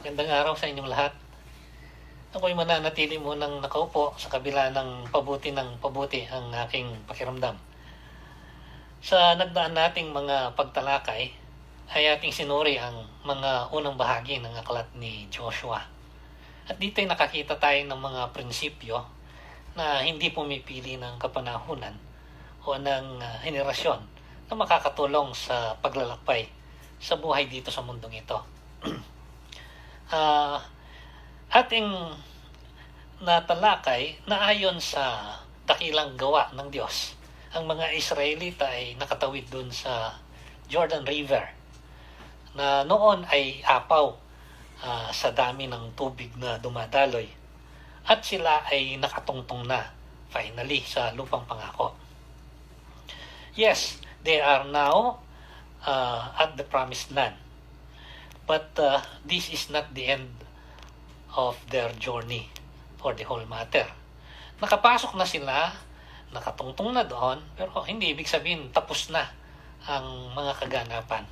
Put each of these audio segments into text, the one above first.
Magandang araw sa inyong lahat. Ako'y mananatili munang nakaupo sa kabila ng pabuti ang aking pakiramdam. Sa nagdaan nating mga pagtalakay, ay ating sinuri ang mga unang bahagi ng aklat ni Joshua. At dito'y nakakita tayo ng mga prinsipyo na hindi pumipili ng kapanahunan o ng henerasyon na makakatulong sa paglalakbay sa buhay dito sa mundong ito. Ating natalakay na ayon sa dakilang gawa ng Diyos, ang mga Israelita ay nakatawid dun sa Jordan River na noon ay apaw sa dami ng tubig na dumadaloy, at sila ay nakatungtong na finally sa lupang pangako. Yes, they are now at the promised land. But this is not the end of their journey for the whole matter. Nakapasok na sila, nakatungtong na doon, pero hindi ibig sabihin tapos na ang mga kaganapan.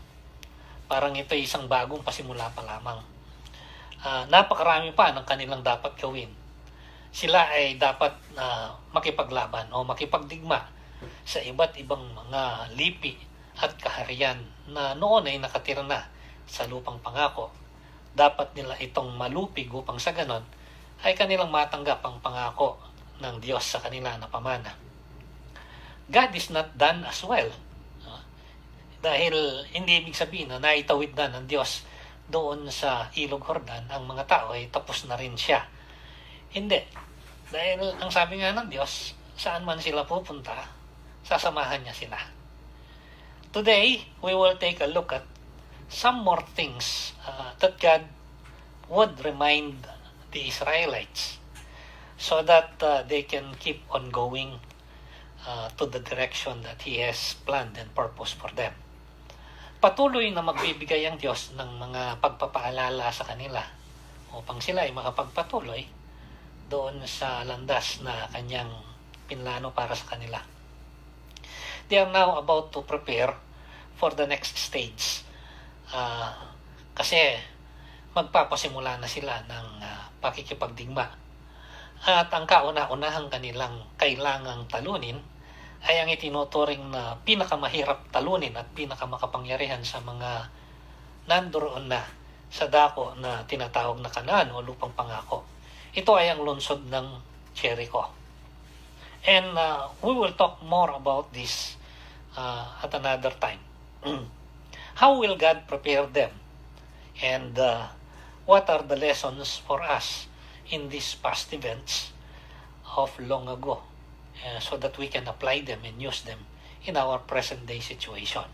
Parang ito ay isang bagong pasimula pa lamang. Napakarami pa ng kanilang dapat gawin. Sila ay dapat makipaglaban o makipagdigma sa iba't ibang mga lipi at kaharian na noon ay nakatira na sa lupang pangako. Dapat nila itong malupig upang sa ganon ay kanilang matanggap ang pangako ng Diyos sa kanila na pamana. God is not done as well. Dahil hindi ibig sabihin na naitawid na ng Diyos doon sa Ilog Jordan, ang mga tao ay tapos na rin siya. Hindi. Dahil ang sabi nga ng Diyos, saan man sila pupunta, sasamahan niya sila. Today, we will take a look at some more things that God would remind the Israelites so that they can keep on going to the direction that He has planned and purposed for them. Patuloy na magbibigay ang Diyos ng mga pagpapaalala sa kanila upang sila ay makapagpatuloy doon sa landas na Kanyang pinlano para sa kanila. They are now about to prepare for the next stage. Kasi magpapasimula na sila ng pakikipagdigma. At ang kauna-unahang kanilang kailangang talunin ay ang itinuturing na pinakamahirap talunin at pinakamakapangyarihan sa mga nandoon na sa dako na tinatawag na Kanaan o lupang pangako. Ito ay ang lungsod ng Jericho. And we will talk more about this at another time. How will God prepare them? And what are the lessons for us in these past events of long ago so that we can apply them and use them in our present day situation?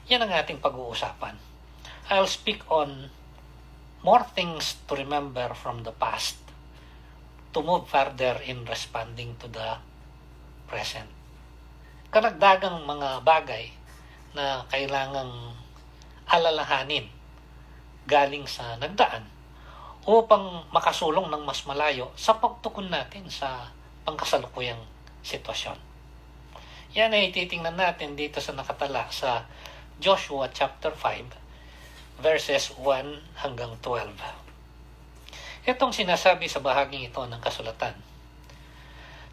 Yan ang ating pag-uusapan. I'll speak on more things to remember from the past to move further in responding to the present. Karagdagang mga bagay na kailangang alalahanin galing sa nagdaan upang makasulong ng mas malayo sa pagtukon natin sa pangkasalukuyang sitwasyon. Yan ay titingnan natin dito sa nakatala sa Joshua chapter 5 verses 1 hanggang 12. Itong sinasabi sa bahaging ito ng kasulatan.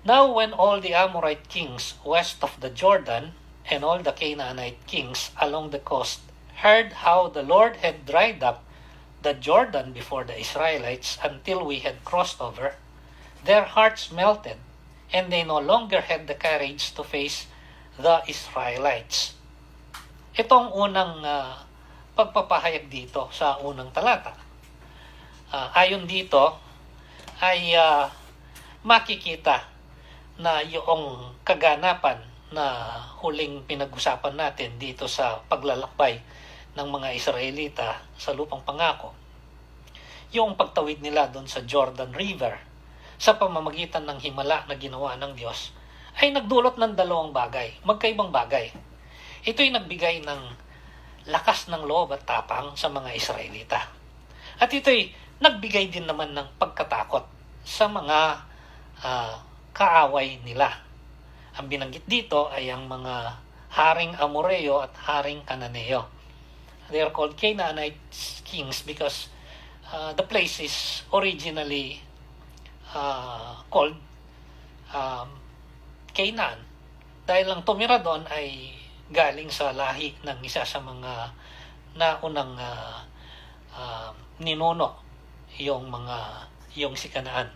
Now when all the Amorite kings west of the Jordan and all the Canaanite kings along the coast heard how the Lord had dried up the Jordan before the Israelites until we had crossed over, their hearts melted, and they no longer had the courage to face the Israelites. Itong unang pagpapahayag dito sa unang talata. Ayon dito ay makikita na yung kaganapan na huling pinag-usapan natin dito sa paglalakbay ng mga Israelita sa lupang pangako. Yung pagtawid nila doon sa Jordan River sa pamamagitan ng himala na ginawa ng Diyos ay nagdulot ng dalawang bagay, magkaibang bagay. Ito'y nagbigay ng lakas ng loob at tapang sa mga Israelita. At ito'y nagbigay din naman ng pagkatakot sa mga kaaway nila. Ang binanggit dito ay ang mga haring Amoreo at haring Kananeo. They are called Canaanite kings because the place is originally called Canaan. Dahil ang tumira doon ay galing sa lahi ng isa sa mga naunang ninuno, yung si Canaan.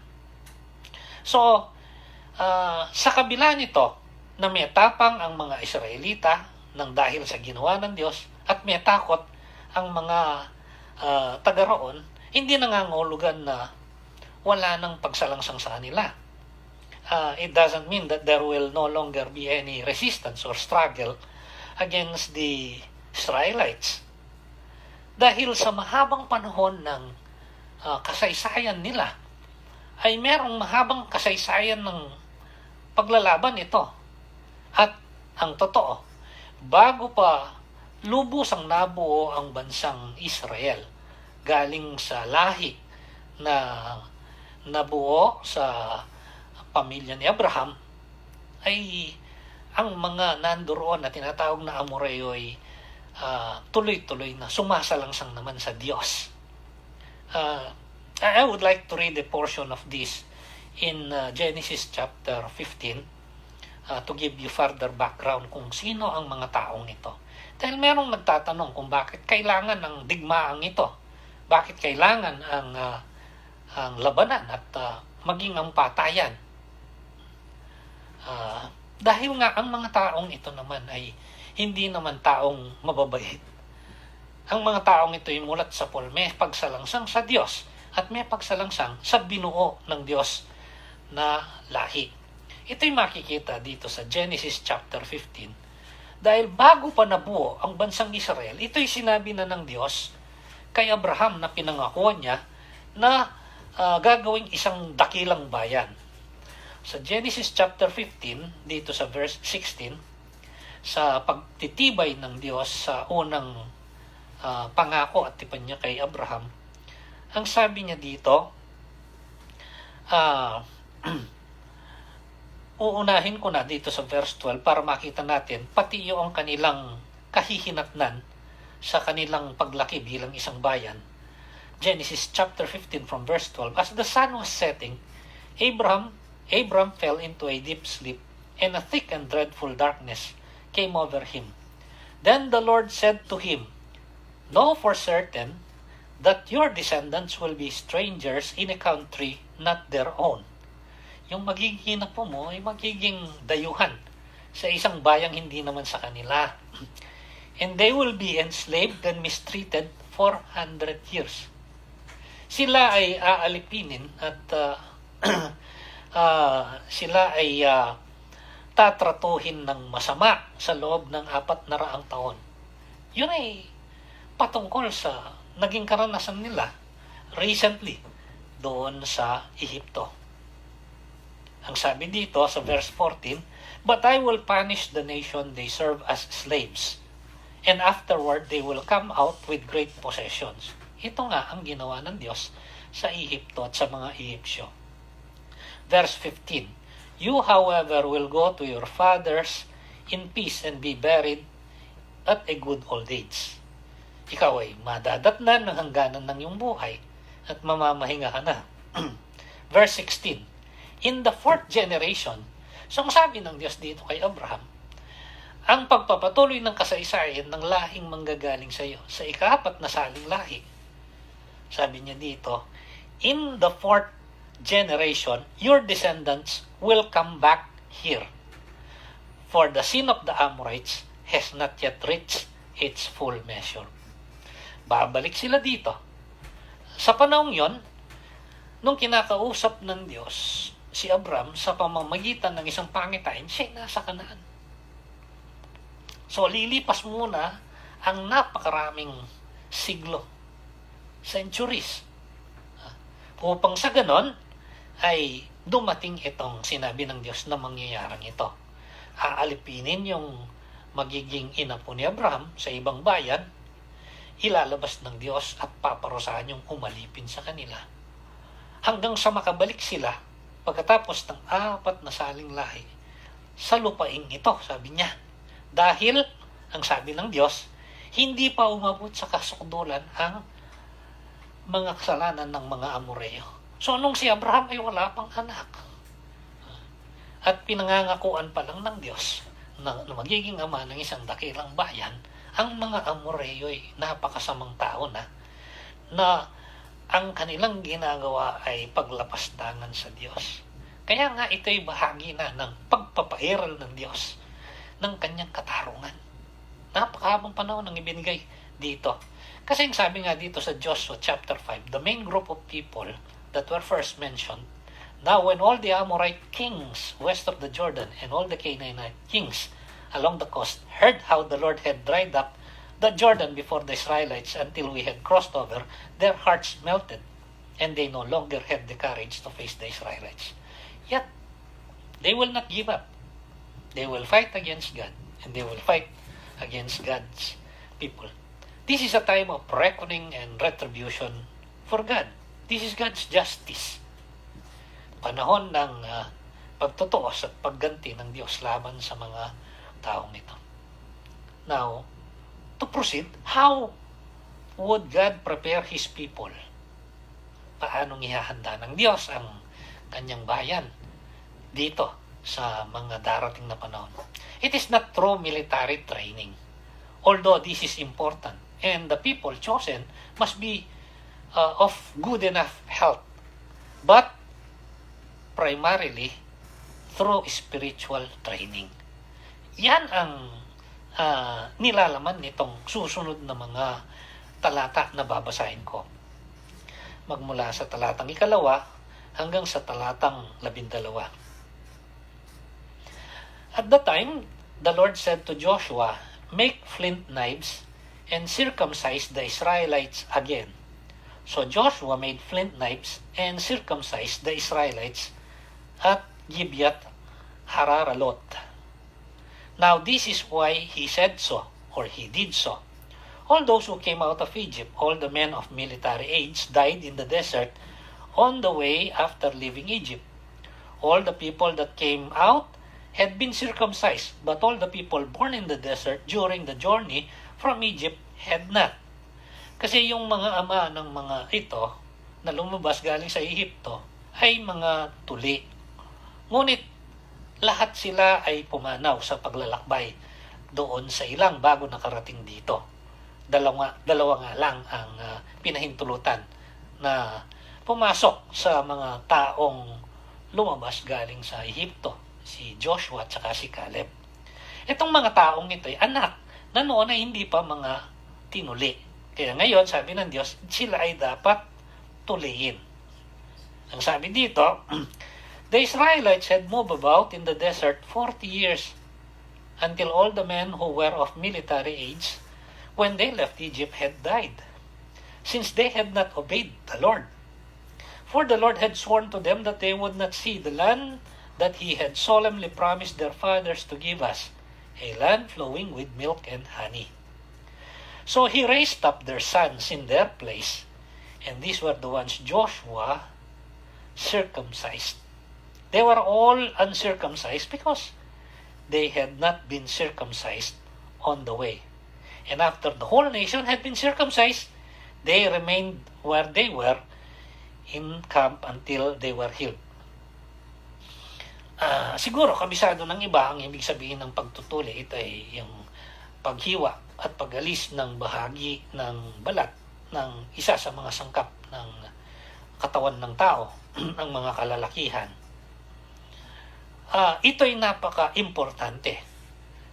So, sa kabila nito, na may tapang ang mga Israelita nang dahil sa ginawa ng Diyos at may takot ang mga taga roon, hindi nangangahulugan na wala nang pagsalangsang sa kanila. It doesn't mean that there will no longer be any resistance or struggle against the Israelites. Dahil sa mahabang panahon ng kasaysayan nila, ay merong mahabang kasaysayan ng paglalaban ito. At ang totoo, bago pa lubusang nabuo ang bansang Israel, galing sa lahi na nabuo sa pamilya ni Abraham, ay ang mga nandoon na tinatawag na Amoreo ay tuloy-tuloy na sumasalangsang naman sa Diyos. I would like to read a portion of this in Genesis chapter 15 to give you further background kung sino ang mga taong ito. Dahil merong nagtatanong kung bakit kailangan ng digmaang ito. Bakit kailangan ang labanan at maging ang patayan. Dahil nga ang mga taong ito naman ay hindi naman taong mababait. Ang mga taong ito ay mulat sa may pagsalangsang sa Diyos at may pagsalangsang sa binuo ng Diyos na lahi. Ito'y makikita dito sa Genesis chapter 15. Dahil bago pa nabuo ang bansang Israel, ito'y sinabi na ng Diyos kay Abraham na pinangakuan niya na gagawing isang dakilang bayan. Sa Genesis chapter 15, dito sa verse 16, sa pagtitibay ng Diyos sa unang pangako at tipan niya kay Abraham, ang sabi niya dito, uunahin ko na dito sa verse 12 para makita natin pati yung kanilang kahihinatnan sa kanilang paglaki bilang isang bayan. Genesis chapter 15 from verse 12, as the sun was setting, Abram fell into a deep sleep, and a thick and dreadful darkness came over him. Then the Lord said to him, know for certain that your descendants will be strangers in a country not their own. Yung magiging apo mo ay magiging dayuhan sa isang bayang hindi naman sa kanila. And they will be enslaved and mistreated 400 years. Sila ay aalipinin at sila ay tatratuhin ng masama sa loob ng 400 taon. Yun ay patungkol sa naging karanasan nila recently doon sa Ehipto. Ang sabi dito sa verse 14, but I will punish the nation they serve as slaves, and afterward they will come out with great possessions. Ito nga ang ginawa ng Diyos sa Ehipto at sa mga Ehipsyo. Verse 15, you however will go to your fathers in peace and be buried at a good old age. Ikaw ay madadatnan ng hangganan ng iyong buhay at mamamahinga ka na. Verse 16, in the 4th generation, so ang sabi ng Diyos dito kay Abraham, ang pagpapatuloy ng kasaysayan ng lahing manggagaling sa iyo, sa ika-4 na saling lahi. Sabi niya dito, in the 4th generation, your descendants will come back here. For the sin of the Amorites has not yet reached its full measure. Babalik sila dito. Sa panahong yon, nung kinakausap ng Diyos si Abraham sa pamamagitan ng isang pangitain, siya nasa Kanaan. So, lilipas muna ang napakaraming siglo, centuries, upang sa ganon ay dumating itong sinabi ng Diyos na mangyayarang ito. Aalipinin yung magiging ina po ni Abraham sa ibang bayan, ilalabas ng Diyos at paparusahan yung umalipin sa kanila. Hanggang sa makabalik sila pagkatapos ng 4 na saling lahi sa lupaing ito, sabi niya. Dahil, ang sabi ng Diyos, hindi pa umabot sa kasukdulan ang mga kasalanan ng mga Amoreo. So nung si Abraham ay wala pang anak, at pinangangakuan pa lang ng Diyos na magiging ama ng isang dakilang bayan, ang mga Amoreo ay napakasamang tao na ang kanilang ginagawa ay paglapastangan sa Diyos. Kaya nga ito'y bahagi na ng pagpapairal ng Diyos ng kanyang katarungan. Napakahabang panahon ang ibinigay dito. Kasi ang sabi nga dito sa Joshua chapter 5, the main group of people that were first mentioned, now when all the Amorite kings west of the Jordan and all the Canaanite kings along the coast heard how the Lord had dried up the Jordan before the Israelites until we had crossed over, their hearts melted, and they no longer had the courage to face the Israelites. Yet, they will not give up. They will fight against God, and they will fight against God's people. This is a time of reckoning and retribution for God. This is God's justice. Panahon ng pagtutuos at pagganti ng Diyos laban sa mga taong ito. Now, to proceed, how would God prepare His people? Paanong ihahanda ng Diyos ang kanyang bayan dito sa mga darating na panahon? It is not through military training, although this is important, and the people chosen must be of good enough health, but primarily through spiritual training. Yan ang nilalaman nitong susunod na mga talata na babasahin ko. Magmula sa talatang 1 hanggang sa talatang 12. At the time, the Lord said to Joshua, "Make flint knives and circumcise the Israelites again." So Joshua made flint knives and circumcised the Israelites at Gibeath Hararalot. Now this is why he said so, or he did so. All those who came out of Egypt, all the men of military age, died in the desert on the way after leaving Egypt. All the people that came out had been circumcised, but all the people born in the desert during the journey from Egypt had not. Kasi yung mga ama ng mga ito na lumabas galing sa Ehipto ay mga tuli. Ngunit lahat sila ay pumanaw sa paglalakbay doon sa ilang bago nakarating dito. Dalawa nga lang ang pinahintulutan na pumasok sa mga taong lumabas galing sa Ehipto, si Joshua at saka si Caleb. Itong mga taong ito ay anak na noon ay hindi pa mga tinuli. Kaya ngayon, sabi ng Diyos, sila ay dapat tuliin. Ang sabi dito, the Israelites had moved about in the desert 40 years until all the men who were of military age when they left Egypt had died, since they had not obeyed the Lord. For the Lord had sworn to them that they would not see the land that He had solemnly promised their fathers to give us, a land flowing with milk and honey. So He raised up their sons in their place, and these were the ones Joshua circumcised. They were all uncircumcised because they had not been circumcised on the way. And after the whole nation had been circumcised, they remained where they were in camp until they were healed. Siguro kabisado ng iba ang ibig sabihin ng pagtutuli. Ito ay yung paghiwa at pag-alis ng bahagi ng balat ng isa sa mga sangkap ng katawan ng tao, ng mga kalalakihan. Ito'y napaka-importante.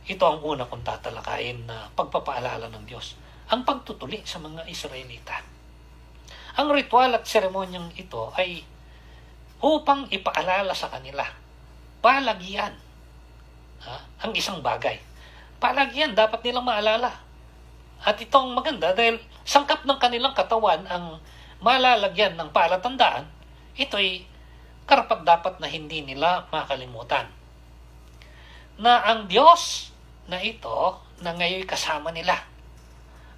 Ito ang una kong tatalakayin na pagpapaalala ng Diyos. Ang pagtutuli sa mga Israelita. Ang ritual at seremonyang ito ay upang ipaalala sa kanila. Palagyan. Ang isang bagay. Palagyan, dapat nilang maalala. At itong maganda dahil sangkap ng kanilang katawan ang malalagyan ng palatandaan, ito'y karapat-dapat na hindi nila makalimutan. Na ang Diyos na ito, na ngayon kasama nila,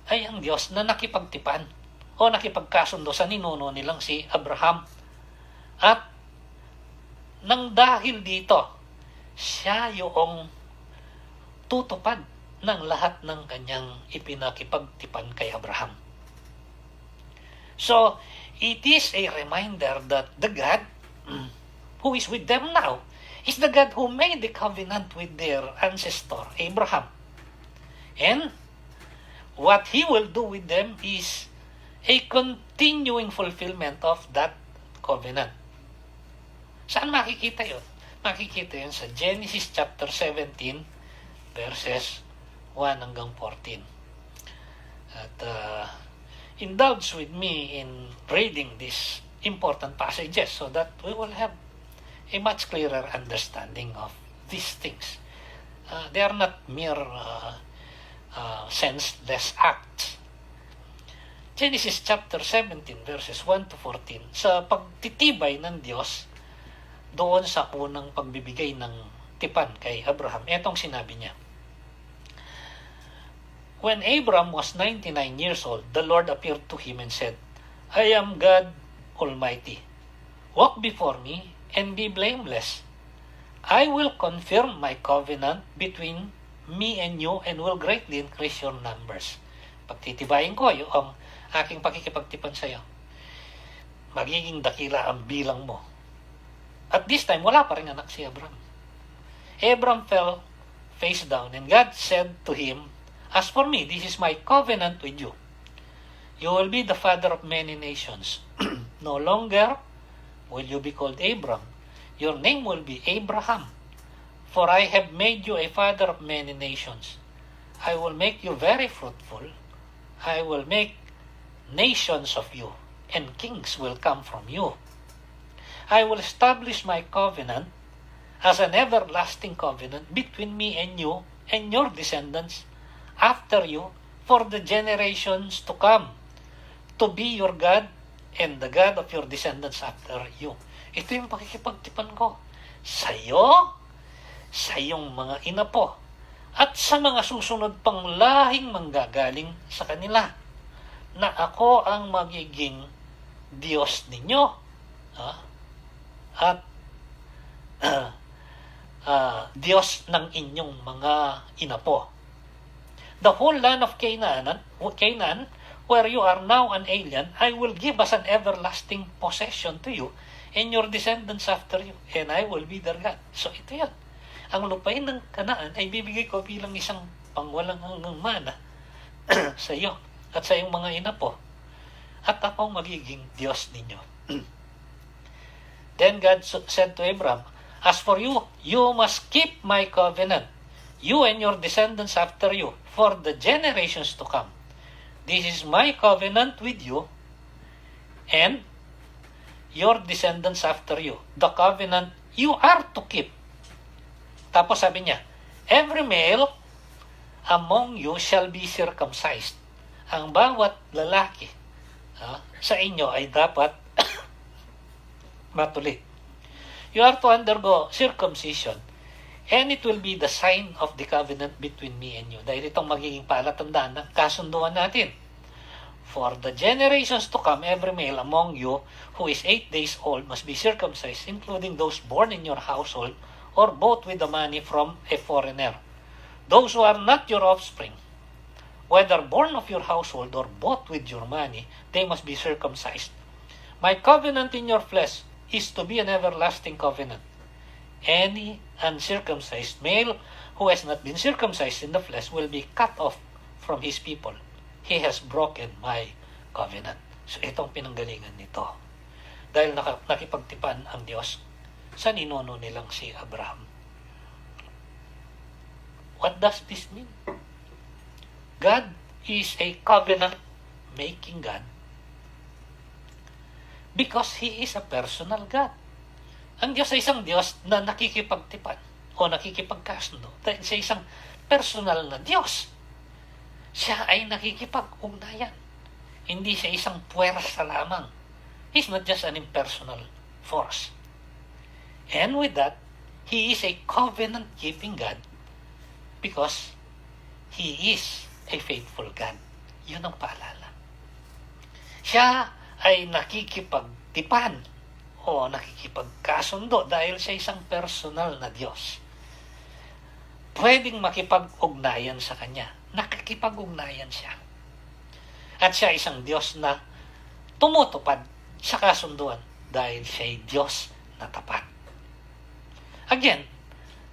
ay ang Diyos na nakipagtipan o nakipagkasundo sa ninuno nilang si Abraham. At nang dahil dito, siya yung tutupad ng lahat ng kanyang ipinakipagtipan kay Abraham. So, it is a reminder that the God who is with them now is the God who made the covenant with their ancestor, Abraham. And what He will do with them is a continuing fulfillment of that covenant. Saan makikita yun? Makikita yun sa Genesis chapter 17, verses 1 hanggang 14. At indulge with me in reading these important passages so that we will have a much clearer understanding of these things. They are not mere senseless acts. Genesis chapter 17 verses 1 to 14, sa pagtitibay ng Diyos doon sa unang pagbibigay ng tipan kay Abraham, etong sinabi niya. When Abram was 99 years old, the Lord appeared to him and said, I am God Almighty. Walk before me and be blameless. I will confirm my covenant between me and you and will greatly increase your numbers. Pagtitibayin ko yung aking pakikipagtipan sa iyo. Magiging dakila ang bilang mo. At this time, wala pa rin anak si Abram. Abram fell face down and God said to him, As for me, this is my covenant with you. You will be the father of many nations. No longer will you be called Abram. Your name will be Abraham. For I have made you a father of many nations. I will make you very fruitful. I will make nations of you, and kings will come from you. I will establish my covenant as an everlasting covenant between me and you and your descendants after you for the generations to come, to be your God and the God of your descendants after you. Ito yung pakikipagtipan ko sa iyo, sa iyong mga inapo, at sa mga susunod pang lahing manggagaling sa kanila, na ako ang magiging Diyos ninyo. At Diyos ng inyong mga inapo. The whole land of Canaan, where you are now an alien, I will give as an everlasting possession to you and your descendants after you, and I will be their God. So ito yan. Ang lupain ng Kanaan ay bibigay ko bilang isang pangwalang hanggang mana sa iyo at sa iyong mga inapo. At ako magiging Diyos ninyo. Then God said to Abram, As for you, you must keep my covenant, you and your descendants after you, for the generations to come. This is my covenant with you and your descendants after you, the covenant you are to keep. Tapos sabi niya, every male among you shall be circumcised. Ang bawat lalaki sa inyo ay dapat matuli. You are to undergo circumcision, and it will be the sign of the covenant between me and you. Dahil itong magiging palatandaan ng kasunduan natin. For the generations to come, every male among you who is 8 days old must be circumcised, including those born in your household, or bought with the money from a foreigner. Those who are not your offspring, whether born of your household or bought with your money, they must be circumcised. My covenant in your flesh is to be an everlasting covenant. Any uncircumcised male who has not been circumcised in the flesh will be cut off from his people. He has broken my covenant. So itong pinanggalingan nito. Dahil nakipagtipan ang Diyos sa ninuno nilang si Abraham. What does this mean? God is a covenant-making God because He is a personal God. Ang Diyos ay isang Diyos na nakikipagtipan o nakikipagkasundo dahil siya isang personal na Diyos. Siya ay nakikipag-ugnayan. Hindi siya isang puwersa lamang. He's not just an impersonal force. And with that, He is a covenant-keeping God because He is a faithful God. Yun ang paalala. Siya ay nakikipagtipan o nakikipagkasundo dahil siya isang personal na Diyos. Pwedeng makipag-ugnayan sa Kanya. Nakikipag-ugnayan siya. At siya isang Diyos na tumutupad sa kasunduan dahil siya'y Diyos na tapat. Again,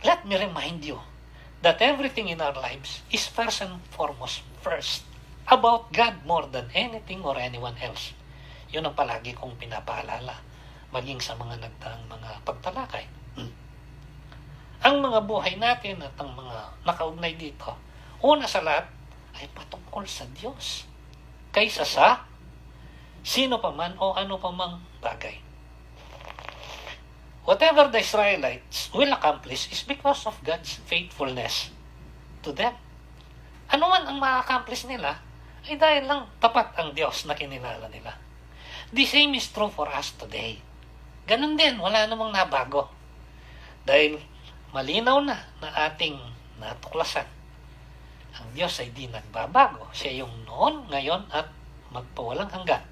let me remind you that everything in our lives is first and foremost first about God more than anything or anyone else. Yun ang palagi kong pinapaalala, maging sa mga nagdaang mga pagtalakay. Ang mga buhay natin at ang mga nakaugnay dito, una sa lahat ay patungkol sa Diyos, kaysa sa sino pa man o ano pa mang bagay. Whatever the Israelites will accomplish is because of God's faithfulness to them. Ano man ang ma-accomplish nila, ay dahil lang tapat ang Diyos na kinilala nila. The same is true for us today. Ganun din, wala namang nabago. Dahil malinaw na ating natuklasan. Ang Diyos ay di nagbabago. Siya yung noon, ngayon, at magpawalang hanggan.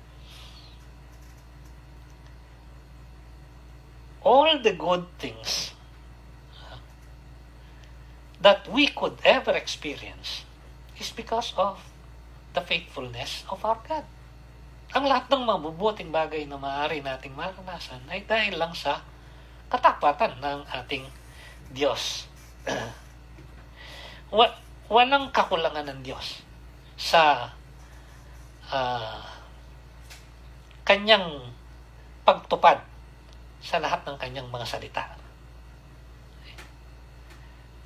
All the good things that we could ever experience is because of the faithfulness of our God. Ang lahat ng mabubuting bagay na maaari nating maranasan ay dahil lang sa katapatan ng ating Diyos. Walang kakulangan ng Diyos sa kanyang pagtupad sa lahat ng kanyang mga salita.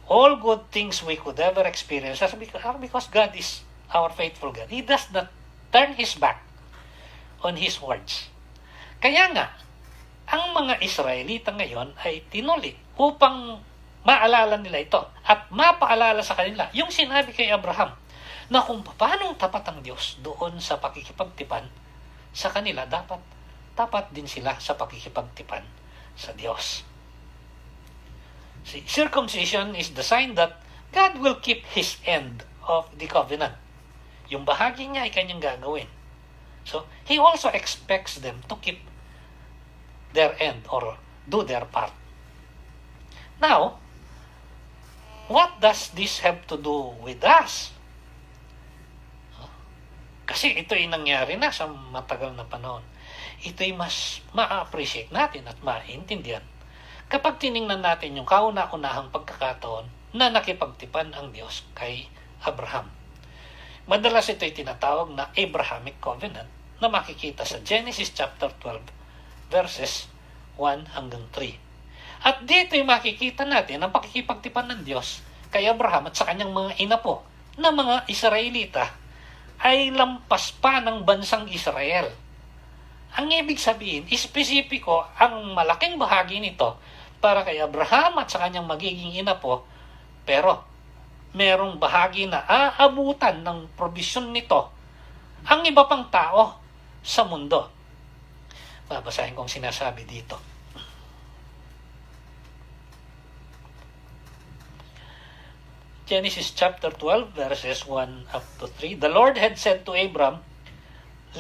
All good things we could ever experience are because God is our faithful God. He does not turn His back on His words. Kaya nga, ang mga Israelita ngayon ay tinuli upang maalala nila ito at mapaalala sa kanila yung sinabi kay Abraham na kung paano tapat ang Diyos doon sa pakikipagtipan sa kanila, tapat din sila sa pakikipagtipan sa Diyos. See, circumcision is the sign that God will keep His end of the covenant. Yung bahagi niya ay kanyang gagawin. So, He also expects them to keep their end or do their part. Now, what does this have to do with us? Kasi ito ay nangyari na sa matagal na panahon. Ito'y mas ma-appreciate natin at maintindihan kapag tiningnan natin yung kauna-unahang pagkakataon na nakipagtipan ang Diyos kay Abraham. Madalas ito'y tinatawag na Abrahamic Covenant na makikita sa Genesis chapter 12 verses 1 hanggang 3. At dito'y makikita natin ang pakikipagtipan ng Diyos kay Abraham at sa kanyang mga inapo na mga Israelita ay lampas pa ng bansang Israel. Ang ibig sabihin, espesipiko ang malaking bahagi nito para kay Abraham at sa kanyang magiging inapo, pero merong bahagi na aabutan ng probisyon nito ang iba pang tao sa mundo. Babasahin kong sinasabi dito. Genesis chapter 12 verses 1 up to 3. The Lord had said to Abram,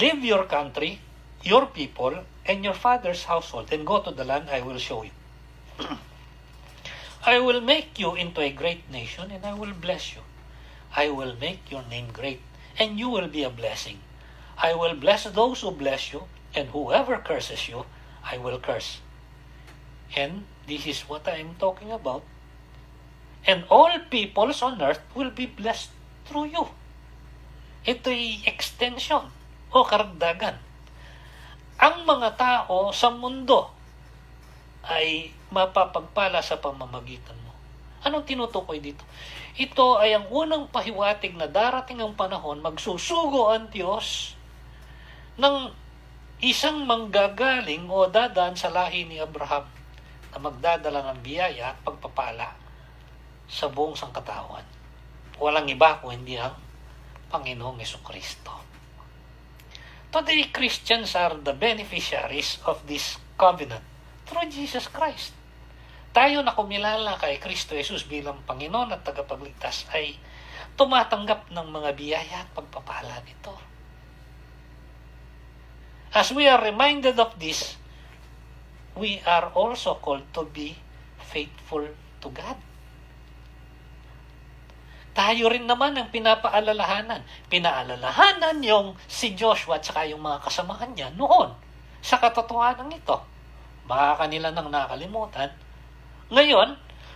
"Leave your country, your people, and your father's household, and go to the land I will show you. I will make you into a great nation, and I will bless you. I will make your name great, and you will be a blessing. I will bless those who bless you, and whoever curses you, I will curse." And this is what I am talking about. "And all peoples on earth will be blessed through you." Ito'y extension o karagdagan. Ang mga tao sa mundo ay mapapagpala sa pamamagitan mo. Anong tinutukoy dito? Ito ay ang unang pahiwatig na darating ang panahon, magsusugo ang Diyos ng isang manggagaling o dadaan sa lahi ni Abraham na magdadala ng biyaya at pagpapala sa buong sangkatauhan. Walang iba kung hindi ang Panginoong Jesucristo. Today, Christians are the beneficiaries of this covenant through Jesus Christ. Tayo na kumilala kay Kristo Jesus bilang Panginoon at tagapagligtas ay tumatanggap ng mga biyaya at pagpapala nito. As we are reminded of this, we are also called to be faithful to God. tayo rin naman ang pinapaalalahanan. Pinaalalahanan yung si Joshua at saka yung mga kasamahan niya noon sa katotohanan ito. Baka kanila nang nakalimutan. Ngayon,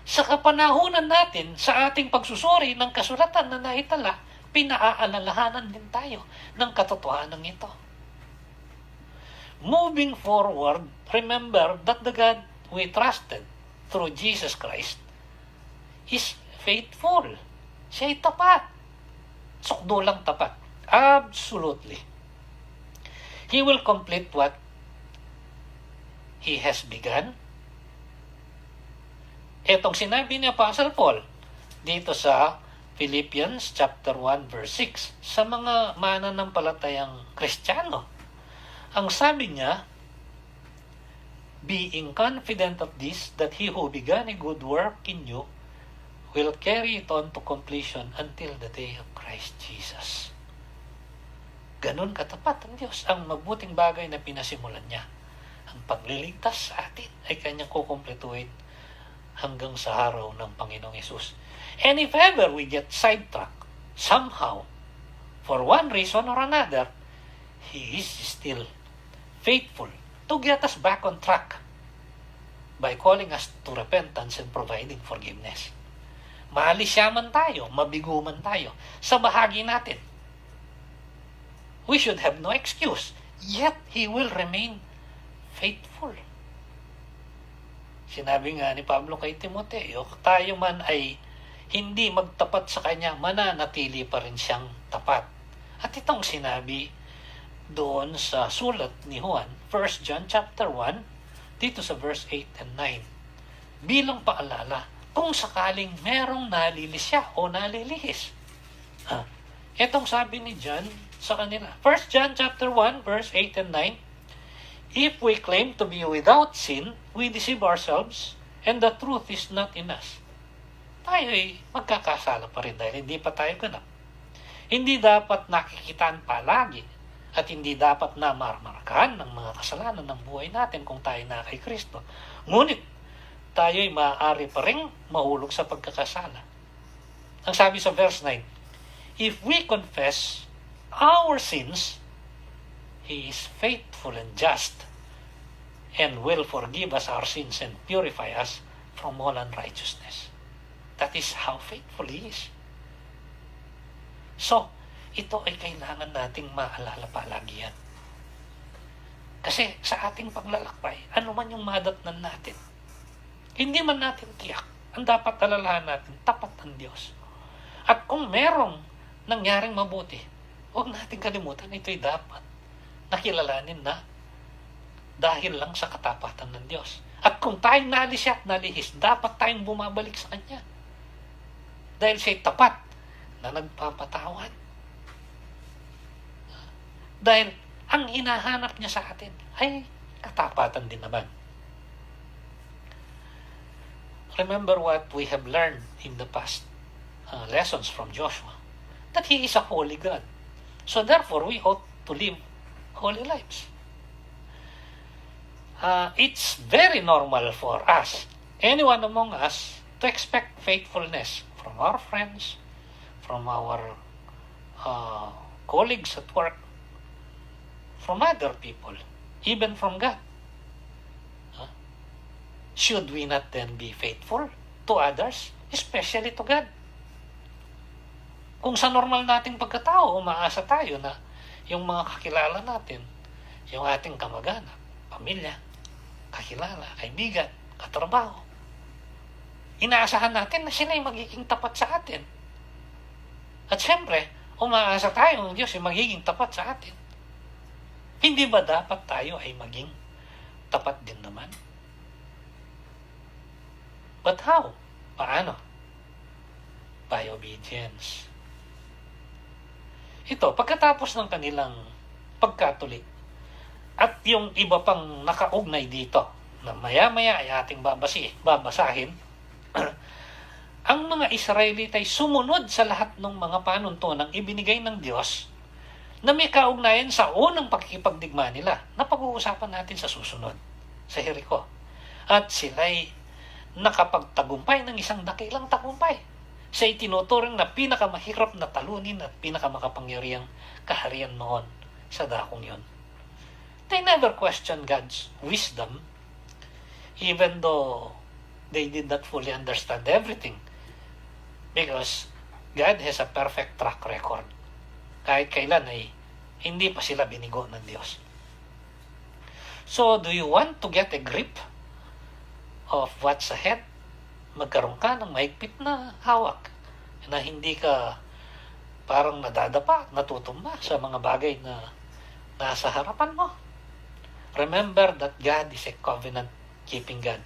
sa kapanahunan natin, sa ating pagsusuri ng kasulatan na naitala, pinaalalahanan din tayo ng katotohanan ito. Moving forward, remember that the God we trusted through Jesus Christ is faithful. Siya ay tapat. Sukdo lang tapat. Absolutely. He will complete what He has begun. Etong sinabi ni Apostle Paul dito sa Philippians chapter 1 verse 6 sa mga mananampalatayang Kristiyano. Ang sabi niya, being confident of this, that he who began a good work in you will carry it on to completion until the day of Christ Jesus. Ganun katapat ang Diyos. Ang mabuting bagay na pinasimulan niya, ang pagliligtas sa atin, ay kanyang kukumpletuhin hanggang sa araw ng Panginoong Yesus. And if ever we get sidetracked somehow, for one reason or another, He is still faithful to get us back on track by calling us to repentance and providing forgiveness. Maalisya man tayo, mabigo man tayo sa bahagi natin, we should have no excuse, yet He will remain faithful. Sinabi nga ni Pablo kay Timoteo, tayo man ay hindi magtapat sa kanya, mananatili pa rin siyang tapat. At itong sinabi doon sa sulat ni Juan, 1 John chapter 1, dito sa verse 8 and 9. Bilang paalala, kung sakaling merong nalilisya o nalilihis. Itong sabi ni John sa kanila, 1 John chapter 1, verse 8 and 9, if we claim to be without sin, we deceive ourselves, and the truth is not in us. Tayo ay magkakasala pa rin dahil hindi pa tayo ganap. Hindi dapat nakikitaan palagi at hindi dapat na marmarkahan ng mga kasalanan ng buhay natin kung tayo na kay Kristo. Ngunit, tayo ay maaari pa rin mahulog sa pagkakasala. Ang sabi sa verse 9, if we confess our sins, He is faithful and just and will forgive us our sins and purify us from all unrighteousness. That is how faithful He is. So, ito ay kailangan nating maalala palagi yan. Kasi sa ating paglalakbay, ano man yung madatnan natin, hindi man natin tiyak, ang dapat alalahan natin, tapat ang Diyos. At kung merong nangyaring mabuti, huwag natin kalimutan, ito'y dapat nakilalanin na dahil lang sa katapatan ng Diyos. At kung tayong nalisya at nalihis, dapat tayong bumabalik sa Kanya. Dahil siya'y tapat na nagpapatawad. Dahil ang hinahanap niya sa atin ay katapatan din naman. Remember what we have learned in the past lessons from Joshua, that He is a holy God. So therefore, we ought to live holy lives. It's very normal for us, anyone among us, to expect faithfulness from our friends, from our colleagues at work, from other people, even from God. Should we not then be faithful to others, especially to God? Kung sa normal nating pagkatao, umaasa tayo na yung mga kakilala natin, yung ating kamag-anak, pamilya, kakilala, kaibigan, katrabaho, inaasahan natin na sila ay magiging tapat sa atin. At siyempre, umaasa tayo ng Diyos ay magiging tapat sa atin. Hindi ba dapat tayo ay maging tapat din naman? But how? Paano? By obedience. Ito, pagkatapos ng kanilang pagkatulik, at yung iba pang nakaugnay dito, na maya-maya ay ating babasahin, ang mga Israelite ay sumunod sa lahat ng mga panuntunang ibinigay ng Diyos na may kaugnayan sa unang pakikipagdigma nila na pag-uusapan natin sa susunod, sa Jericho. At sila'y nakapagtagumpay ng isang dakilang tagumpay. Siya tinuturing na pinakamahirap na talunin at pinakamakapangyarihang kaharian noon sa dakong yon. They never questioned God's wisdom, even though they did not fully understand everything. Because God has a perfect track record. Kahit kailan ay hindi pa sila binigo ng Diyos. So, do you want to get a grip of what's ahead? Magkaroon ka ng mahigpit na hawak na hindi ka parang nadadapa, natutumba sa mga bagay na nasa harapan mo. Remember that God is a covenant-keeping God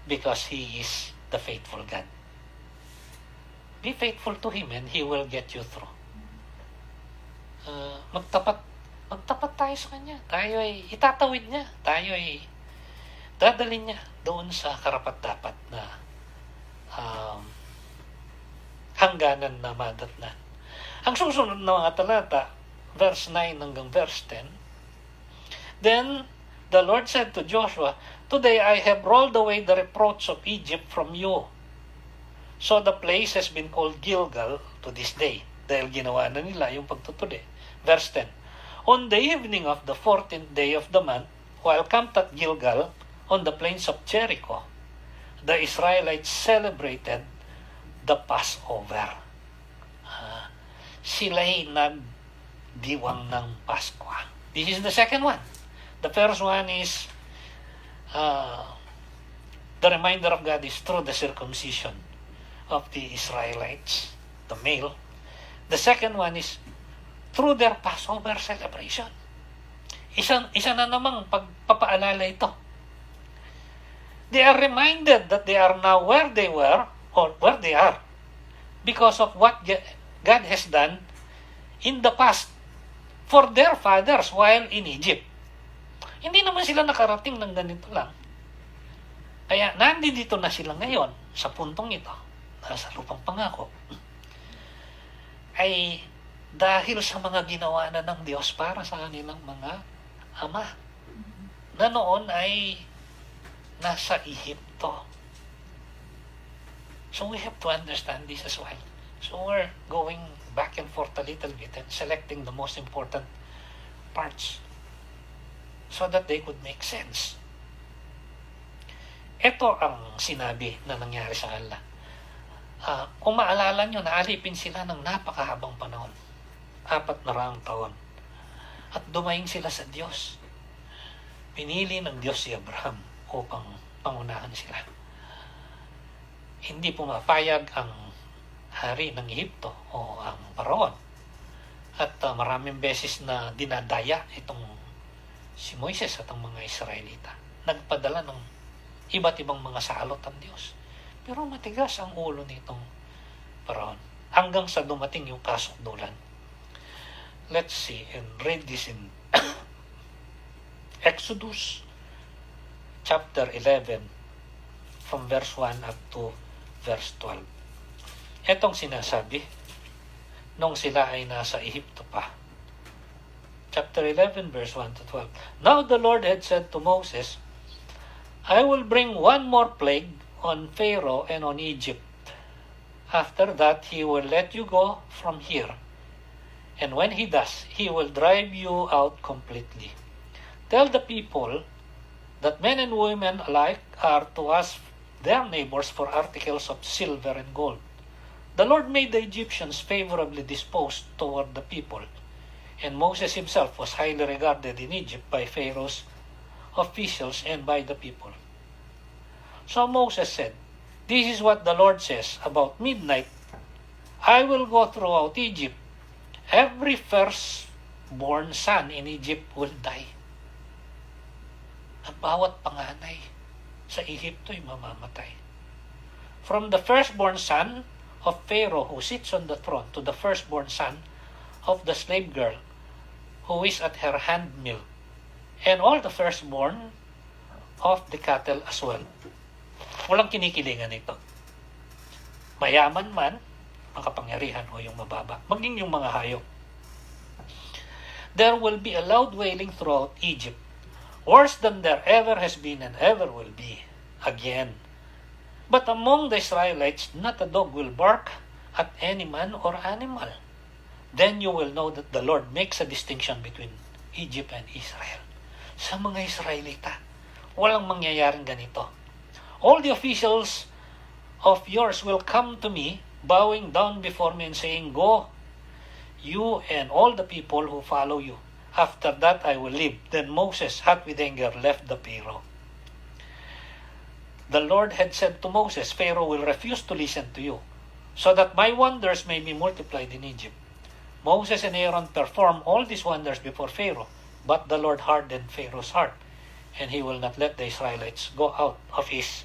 because He is the faithful God. Be faithful to Him and He will get you through. Magtapat tayo sa Kanya. Tayo ay itatawid niya. Tayo ay dadalhin niya doon sa karapat-dapat na hangganan na madatnan. Ang susunod na mga talata, verse 9 hanggang verse 10, Then the Lord said to Joshua, Today I have rolled away the reproach of Egypt from you. So the place has been called Gilgal to this day. Dahil ginawa na nila yung pagtutuli. Verse 10, On the evening of the 14th day of the month, while camped at Gilgal on the plains of Jericho, the Israelites celebrated the Passover. Sila'y nagdiwang ng Pasko. This is the second one. The first one is the reminder of God is through the circumcision of the Israelites, the male. The second one is through their Passover celebration. Isa na namang pagpapaalala ito. They are reminded that they are now where they were or where they are because of what God has done in the past for their fathers while in Egypt. Hindi naman sila nakarating ng ganito lang. Kaya nandito na sila ngayon sa puntong ito, nasa lupang pangako, ay dahil sa mga ginawa na ng Diyos para sa kanilang mga ama na noon ay nasa Ehipto. So we have to understand this as well. So we're going back and forth a little bit and selecting the most important parts so that they could make sense. Ito ang sinabi na nangyari sa kanila. Kung maalala nyo, naalipin sila ng napakahabang panahon. 400 taon. At dumaing sila sa Diyos. Pinili ng Diyos si Abraham upang pangunahan sila. Hindi pumapayag ang hari ng Ehipto o ang Paraon. At maraming beses na dinadaya itong si Moises at ang mga Israelita. Nagpadala ng iba't ibang mga salot ang Diyos. Pero matigas ang ulo nitong Paraon. Hanggang sa dumating yung kasukdulan. Let's see and read this in Exodus chapter 11 from verse 1 up to verse 12. Etong sinasabi nung sila ay nasa Ehipto pa. Chapter 11 verse 1 to 12. Now the Lord had said to Moses, I will bring one more plague on Pharaoh and on Egypt. After that, he will let you go from here. And when he does, he will drive you out completely. Tell the people that men and women alike are to ask their neighbors for articles of silver and gold. The Lord made the Egyptians favorably disposed toward the people, and Moses himself was highly regarded in Egypt by Pharaoh's officials and by the people. So Moses said, This is what the Lord says, about midnight, I will go throughout Egypt. Every firstborn son in Egypt will die. At bawat panganay sa Ehipto ay mamamatay. From the firstborn son of Pharaoh who sits on the throne to the firstborn son of the slave girl who is at her handmill, and all the firstborn of the cattle as well. Walang kinikilingan ito. Mayaman man, makapangyarihan o yung mababa, maging yung mga hayop. There will be a loud wailing throughout Egypt, worse than there ever has been and ever will be again. But among the Israelites, not a dog will bark at any man or animal. Then you will know that the Lord makes a distinction between Egypt and Israel. Sa mga Israelita, walang mangyayaring ganito. All the officials of yours will come to me, bowing down before me and saying, Go, you and all the people who follow you. After that I will leave. Then Moses, hot with anger, left the Pharaoh. The Lord had said to Moses, Pharaoh will refuse to listen to you, so that my wonders may be multiplied in Egypt. Moses and Aaron performed all these wonders before Pharaoh, but the Lord hardened Pharaoh's heart, and he will not let the Israelites go out of his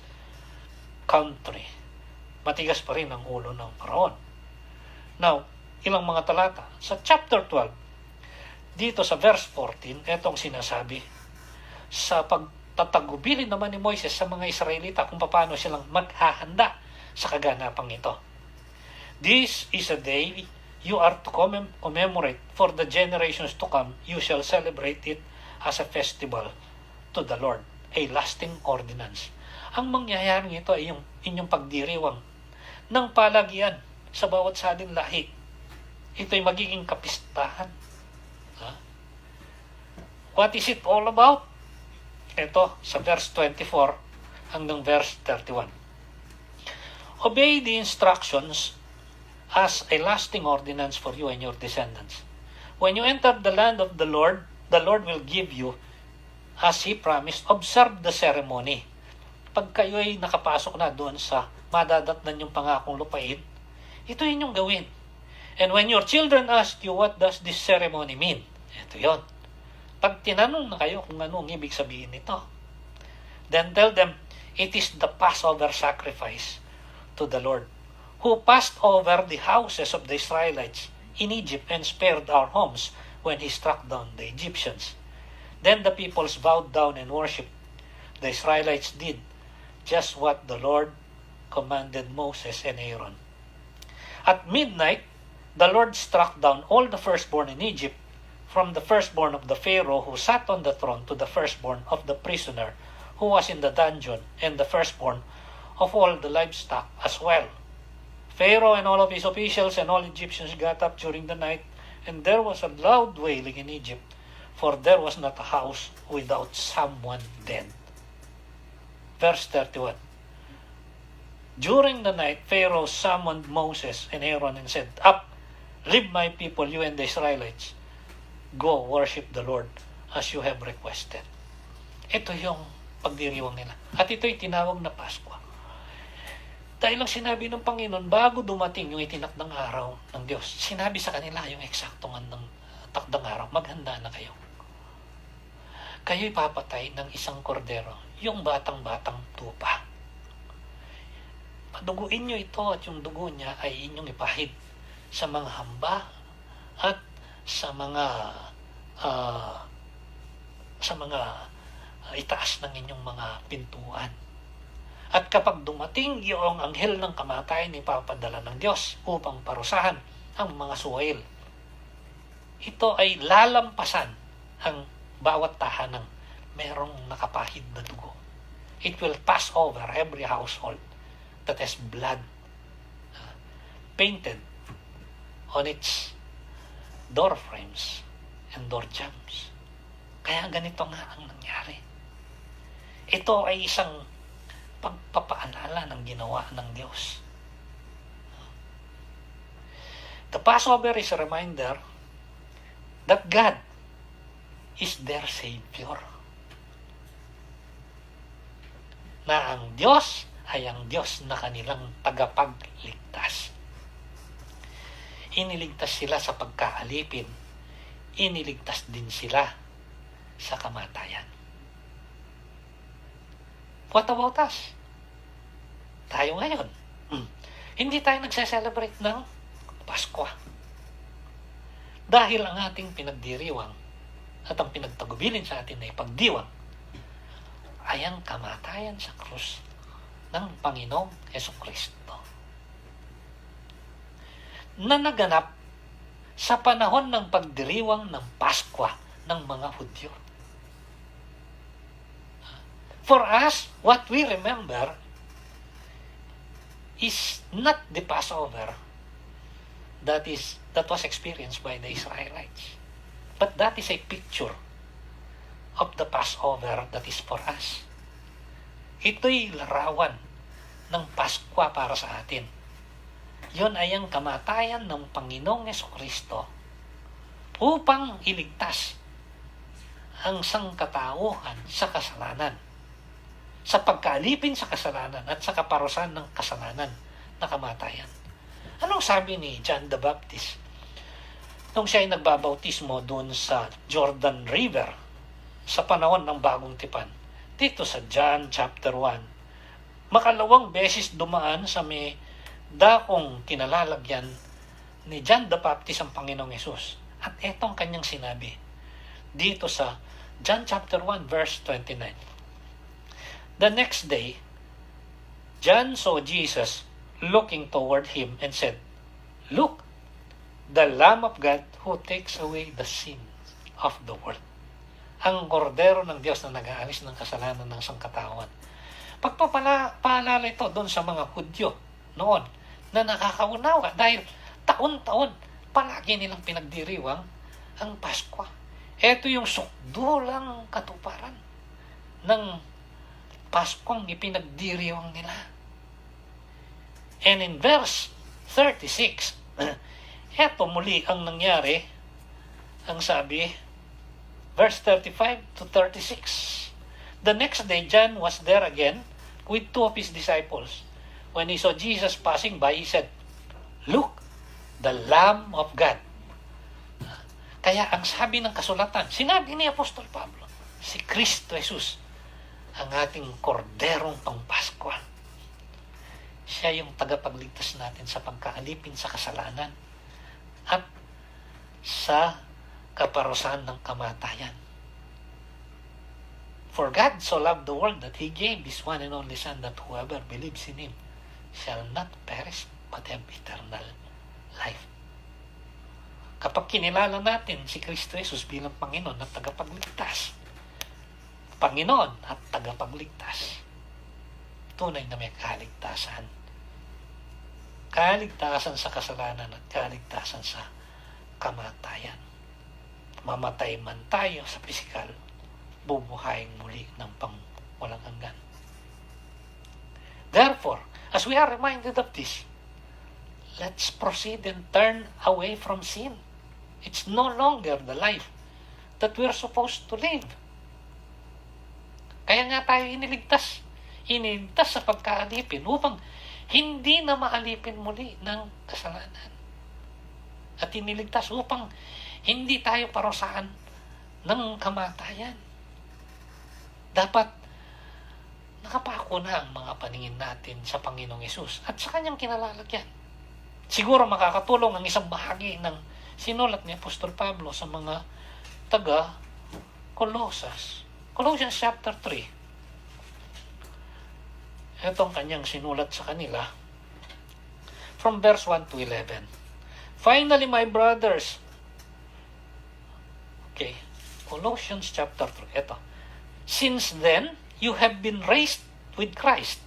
country. Matigas pa rin ang ulo ng Paraon. Now, ilang mga talata. Sa chapter 12, dito sa verse 14, etong sinasabi, sa pagtatagubilin naman ni Moises sa mga Israelita kung paano silang maghahanda sa kaganapang ito. This is a day you are to commemorate for the generations to come. You shall celebrate it as a festival to the Lord, a lasting ordinance. Ang mangyayaring ito ay yung inyong pagdiriwang ng palagian sa bawat sading lahi. Ito'y magiging kapistahan. What is it all about? Ito, sa verse 24 hanggang verse 31. Obey the instructions as a lasting ordinance for you and your descendants. When you enter the land of the Lord will give you, as He promised, observe the ceremony. Pag kayo ay nakapasok na doon sa madadatnan yung pangakong lupain, ito yun yung gawin. And when your children ask you, what does this ceremony mean? Ito yun. Pag tinanong na kayo kung ano ang ibig sabihin nito, then tell them, it is the Passover sacrifice to the Lord, who passed over the houses of the Israelites in Egypt and spared our homes when He struck down the Egyptians. Then the peoples bowed down and worshipped. The Israelites did just what the Lord commanded Moses and Aaron. At midnight, the Lord struck down all the firstborn in Egypt, from the firstborn of the Pharaoh who sat on the throne to the firstborn of the prisoner who was in the dungeon, and the firstborn of all the livestock as well. Pharaoh and all of his officials and all Egyptians got up during the night, and there was a loud wailing in Egypt, for there was not a house without someone dead. Verse 31. During the night, Pharaoh summoned Moses and Aaron and said, Up, leave my people, you and the Israelites. Go worship the Lord as you have requested. Ito yung pagdiriwang nila. At ito'y tinawag na Pasko. Dahil lang sinabi ng Panginoon, bago dumating yung itinakdang araw ng Diyos, sinabi sa kanila yung eksaktong ng takdang araw, maghanda na kayo. Kayo'y papatay ng isang kordero, yung batang-batang tupa. Paduguin nyo ito at yung dugo niya ay inyong ipahid sa mga hamba at sa mga itaas ng inyong mga pintuan. At kapag dumating yung anghel ng kamatayan, ipapadala ng Diyos upang parusahan ang mga suwail. Ito ay lalampasan ang bawat tahanang merong nakapahid na dugo. It will pass over every household that has blood painted on its door frames and door jambs. Kaya ganito nga ang nangyari. Ito ay isang pagpapaalala ng ginawa ng Diyos. The Passover is a reminder that God is their Savior. Na ang Diyos ay ang Diyos na kanilang tagapagligtas. Iniligtas sila sa pagkaalipin. Iniligtas din sila sa kamatayan. What about us? Tayo ngayon. Hindi tayo nagse-celebrate ng Pasko. Dahil ang ating pinagdiriwang at ang pinagtagubilin sa atin ay pagdiwang ay ang kamatayan sa krus ng Panginoong Hesukristo na naganap sa panahon ng pagdiriwang ng Pasko ng mga Hudyo. For us, what we remember is not the Passover that was experienced by the Israelites. But that is a picture of the Passover that is for us. Ito'y larawan ng Pasko para sa atin. Yun ay ang kamatayan ng Panginoong Jesucristo upang iligtas ang sangkatauhan sa kasalanan, sa pagkaalipin sa kasalanan at sa kaparusahan ng kasalanan na kamatayan. Anong sabi ni John the Baptist nung siya ay nagbabautismo doon sa Jordan River sa panahon ng Bagong Tipan? Dito sa John chapter 1, makalawang beses dumaan sa may dakong kinalalagyan ni John the Baptist ang Panginoong Hesus. At etong kanyang sinabi dito sa John chapter 1 verse 29. The next day, John saw Jesus looking toward him and said, "Look, the Lamb of God who takes away the sins of the world." Ang kordero ng Diyos na nag-aalis ng kasalanan ng sangkatauhan. Pagpapaalala ito doon sa mga Hudyo noon na nakakaunawa dahil taon-taon palagi nilang pinagdiriwang ang Pasko. Ito yung sukdulang katuparan ng Paskong ipinagdiriwang nila. And in verse 36, eto muli ang nangyari, ang sabi, verse 35 to 36. The next day, John was there again with two of his disciples. When he saw Jesus passing by, he said, "Look, the Lamb of God." Kaya ang sabi ng kasulatan, sinabi ni Apostol Pablo, si Kristo Jesus, ang ating korderong pangpaskwa. Siya yung tagapagligtas natin sa pagkaalipin sa kasalanan at sa kaparusahan ng kamatayan. For God so loved the world that He gave His one and only Son, that whoever believes in Him shall not perish but have eternal life. Kapag kinilala natin si Kristo Jesus bilang Panginoon at tagapagligtas, Panginoon at tagapagligtas, tunay na may kaligtasan. Kaligtasan sa kasalanan at kaligtasan sa kamatayan. Mamatay man tayo sa pisikal, bubuhayin muli ng walang hanggan. Therefore, as we are reminded of this, let's proceed and turn away from sin. It's no longer the life that we're supposed to live. Kaya nga tayo iniligtas. Iniligtas sa pagkaalipin upang hindi na maalipin muli ng kasalanan. At iniligtas upang hindi tayo parusahan ng kamatayan. Dapat nakapako na ang mga paningin natin sa Panginoong Hesus at sa kanyang kinalalagyan. Siguro makakatulong ang isang bahagi ng sinulat ni Apostol Pablo sa mga taga Colossus. Colossians chapter 3. Itong kanyang sinulat sa kanila from verse 1 to 11. Finally, my brothers. Okay. Colossians chapter 3. Ito. Since then, you have been raised with Christ.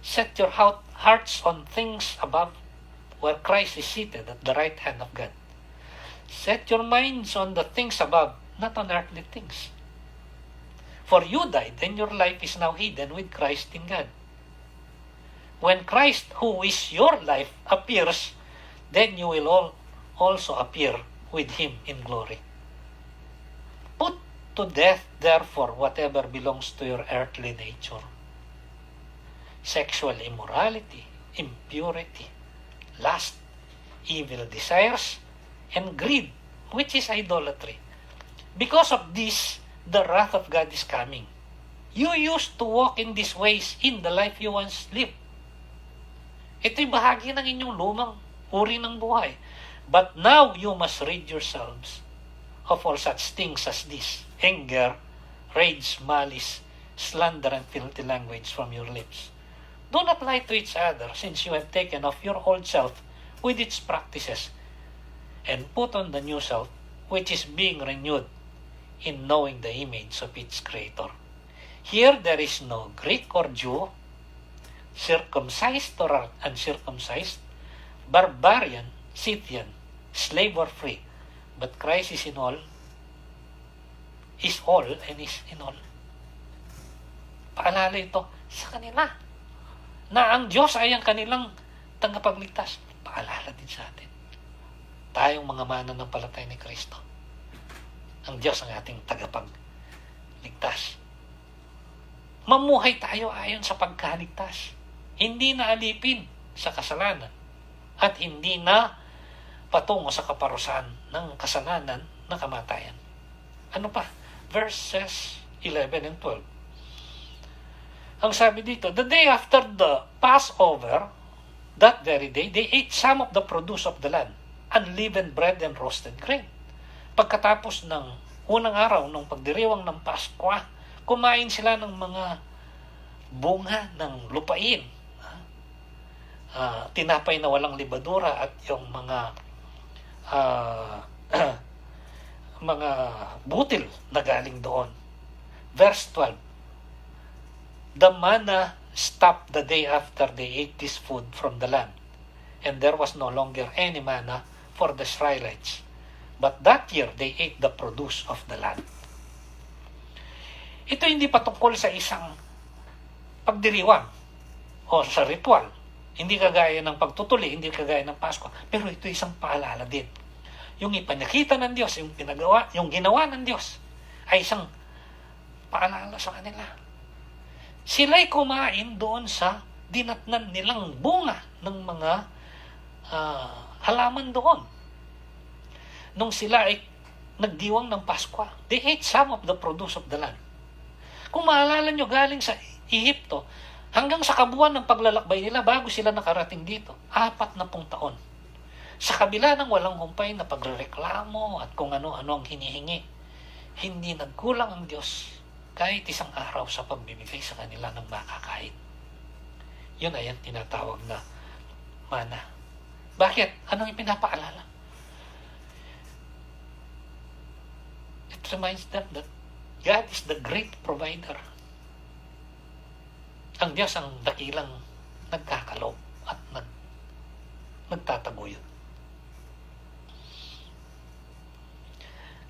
Set your hearts on things above, where Christ is seated at the right hand of God. Set your minds on the things above, not on earthly things. For you died, and your life is now hidden with Christ in God. When Christ, who is your life, appears, then you will all also appear with Him in glory. Put to death, therefore, whatever belongs to your earthly nature. Sexual immorality, impurity, lust, evil desires, and greed, which is idolatry. Because of this, the wrath of God is coming. You used to walk in these ways in the life you once lived. Ito'y bahagi ng inyong lumang uri ng buhay. But now you must rid yourselves of all such things as this: anger, rage, malice, slander, and filthy language from your lips. Do not lie to each other, since you have taken off your old self with its practices, and put on the new self, which is being renewed in knowing the image of its Creator. Here there is no Greek or Jew, circumcised or uncircumcised, barbarian, Scythian, slave or free, but Christ is in all, is all, and is in all. Paalala ito sa kanila na ang Diyos ay ang kanilang tagapagligtas. Paalala din sa atin. Tayong mga mananampalataya ni Kristo. Ang Diyos ang ating tagapagligtas. Mamuhay tayo ayon sa pagkaligtas. Hindi na alipin sa kasalanan at hindi na patungo sa kaparusahan ng kasalanan na kamatayan. Ano pa? Verses 11 and 12. Ang sabi dito, the day after the Passover, that very day, they ate some of the produce of the land, unleavened bread and roasted grain. Pagkatapos ng unang araw ng pagdiriwang ng Pasko, kumain sila ng mga bunga ng lupain. Tinapay na walang libadura at yung mga mga butil na galing doon. Verse 12. The manna stopped the day after they ate this food from the land, and there was no longer any manna for the Israelites. But that year, they ate the produce of the land. Ito hindi patungkol sa isang pagdiriwang o sa ritual. Hindi kagaya ng pagtutuli, hindi kagaya ng Pasko. Pero ito isang paalala din. Yung ipinakita ng Diyos, yung ginawa ng Diyos, ay isang paalala sa kanila. Sila'y kumain doon sa dinatnan nilang bunga ng mga halaman doon. Nung sila ay nagdiwang ng Pasko, they ate some of the produce of the land. Kung maalala nyo, galing sa Ehipto, hanggang sa kabuuan ng paglalakbay nila bago sila nakarating dito, 40 taon. Sa kabila ng walang humpay na pagrereklamo at kung ano-ano ang hinihingi, hindi nagkulang ang Diyos kahit isang araw sa pagbibigay sa kanila ng makakain. Yun ay ang tinatawag na mana. Bakit? Anong ipinapaalala? It reminds them that God is the great provider. Ang Diyos ang dakilang nagkakalob at nagtataguyod.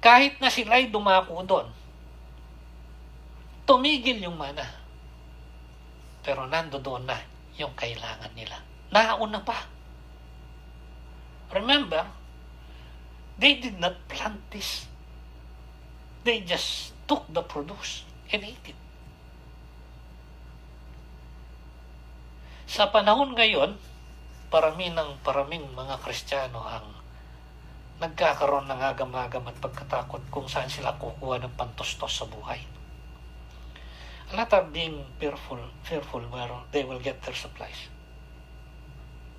Kahit na sila'y dumako doon, tumigil yung mana. Pero nandoon na yung kailangan nila. Nauna pa. Remember, they did not plant this. They just took the produce and ate it. Sa panahon ngayon, paraming mga Kristiyano ang nagkakaroon ng agam-agam at pagkatakot kung saan sila kukuha ng pantustos sa buhay. A lot are being fearful where they will get their supplies.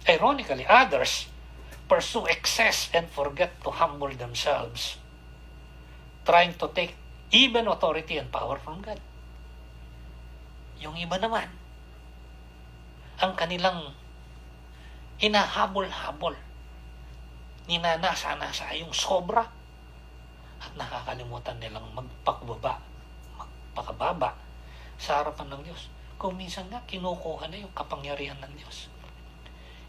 Ironically, others pursue excess and forget to humble themselves, trying to take even authority and power from God. Yung iba naman, ang kanilang hinahabol-habol, ninanasa-nasa yung sobra at nakakalimutan nilang magpakababa sa harapan ng Diyos. Kung minsan nga, kinukuha na yung kapangyarihan ng Diyos.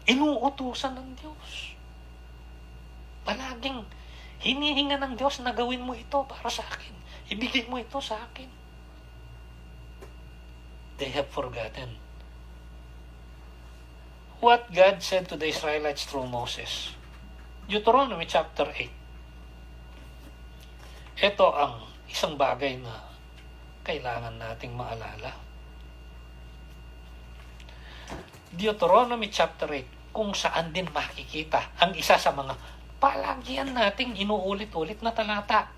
Inuutusan ng Diyos. Palaging hinihinga ng Diyos na gawin mo ito para sa akin. Ibigay mo ito sa akin. They have forgotten what God said to the Israelites through Moses. Deuteronomy chapter 8. Ito ang isang bagay na kailangan nating maalala. Deuteronomy chapter 8, kung saan din makikita ang isa sa mga palagian nating inuulit-ulit na talata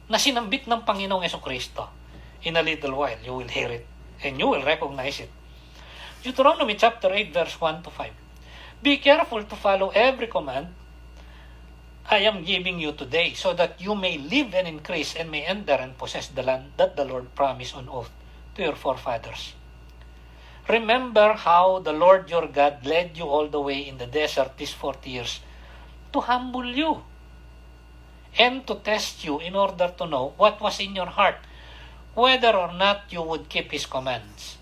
na sinambit ng Panginoong Jesucristo. In a little while, you will hear it and you will recognize it. Deuteronomy chapter 8, verse 1 to 5. Be careful to follow every command I am giving you today, so that you may live and increase and may enter and possess the land that the Lord promised on oath to your forefathers. Remember how the Lord your God led you all the way in the desert these 40 years to humble you and to test you in order to know what was in your heart, whether or not you would keep His commands.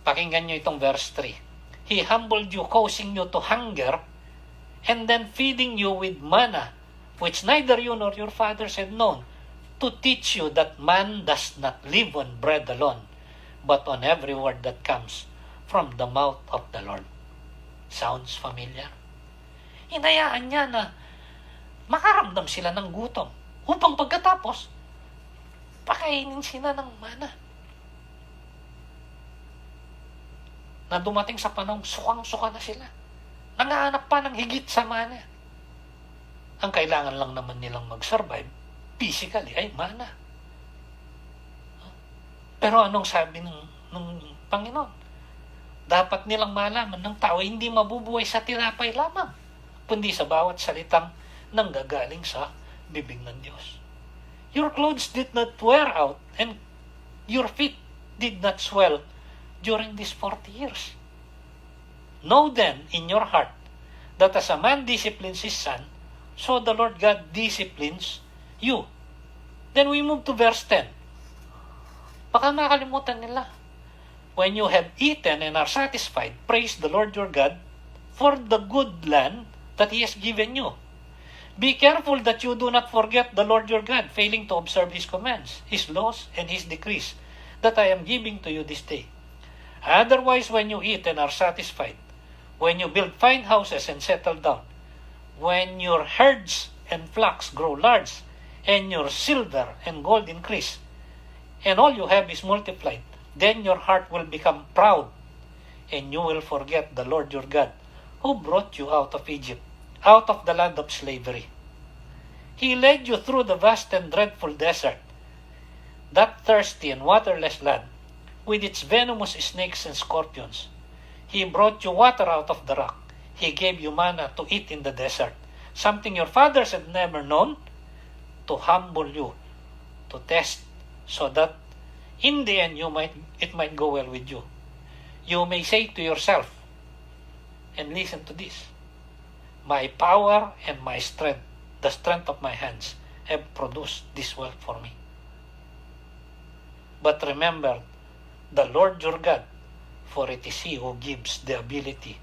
Pakinggan nyo itong verse 3. He humbled you, causing you to hunger, and then feeding you with manna, which neither you nor your fathers had known, to teach you that man does not live on bread alone, but on every word that comes from the mouth of the Lord. Sounds familiar? Hinayaan niya na makaramdam sila ng gutom upang pagkatapos pakainin sila ng mana. Na dumating sa panahong sukang-suka na sila. Nangahanap pa ng higit sa mana. Ang kailangan lang naman nilang mag-survive physically ay mana. Pero anong sabi ng Panginoon? Dapat nilang malaman ng tao hindi mabubuhay sa tinapay lamang, kundi sa bawat salitang nanggagaling sa bibig ng Diyos. Your clothes did not wear out and your feet did not swell during these 40 years. Know then in your heart that as a man disciplines his son, so the Lord God disciplines you. Then we move to verse 10. Baka makalimutan nila. When you have eaten and are satisfied, praise the Lord your God for the good land that He has given you. Be careful that you do not forget the Lord your God, failing to observe His commands, His laws, and His decrees that I am giving to you this day. Otherwise, when you eat and are satisfied, when you build fine houses and settle down, when your herds and flocks grow large, and your silver and gold increase, and all you have is multiplied, then your heart will become proud, and you will forget the Lord your God, who brought you out of Egypt, out of the land of slavery. He led you through the vast and dreadful desert, that thirsty and waterless land, with its venomous snakes and scorpions. He brought you water out of the rock. He gave you manna to eat in the desert, something your fathers had never known, to humble you, to test, so that in the end it might go well with you. You may say to yourself, and listen to this, my power and my strength, the strength of my hands, have produced this wealth for me. But remember the Lord your God, for it is He who gives the ability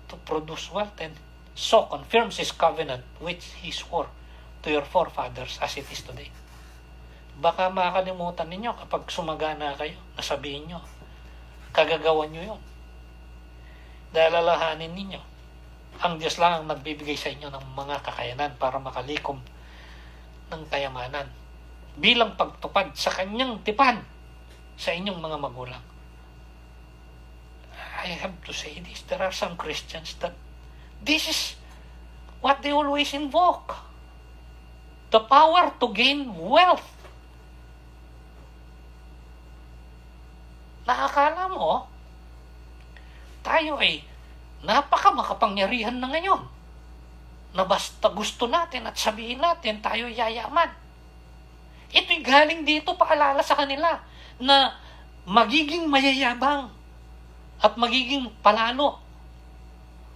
to produce wealth, and so confirms His covenant which He swore to your forefathers as it is today. Baka makalimutan ninyo kapag sumagana kayo, nasabihin nyo, kagagawan nyo yun. Dahil alalahanin ninyo, ang Diyos lang ang nagbibigay sa inyo ng mga kakayanan para makalikom ng kayamanan bilang pagtupad sa kanyang tipan sa inyong mga magulang. I have to say this, there are some Christians that this is what they always invoke. The power to gain wealth. Nakakala mo, tayo ay napaka makapangyarihan na ngayon na basta gusto natin at sabihin natin tayo yayaman. Ito'y galing dito paalala sa kanila na magiging mayayabang at magiging palalo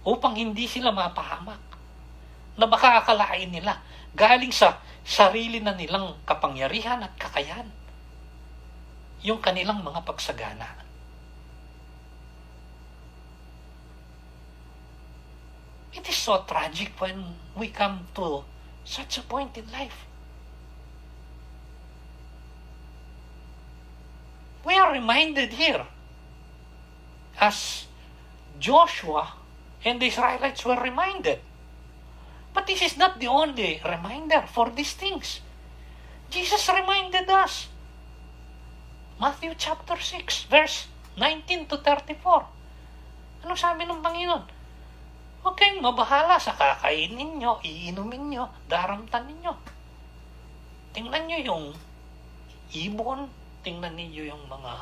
upang hindi sila mapahamak. Na baka akalain nila galing sa sarili na nilang kapangyarihan at kakayahan yung kanilang mga pagsagana. It is so tragic when we come to such a point in life. We are reminded here, as Joshua and the Israelites were reminded. But this is not the only reminder for these things. Jesus reminded us. Matthew chapter 6, verse 19 to 34. Ano sabi ng Panginoon? Huwag kayong mabahala sa kakainin nyo, iinumin nyo, daramtan ninyo. Tingnan nyo yung ibon, tingnan ninyo yung mga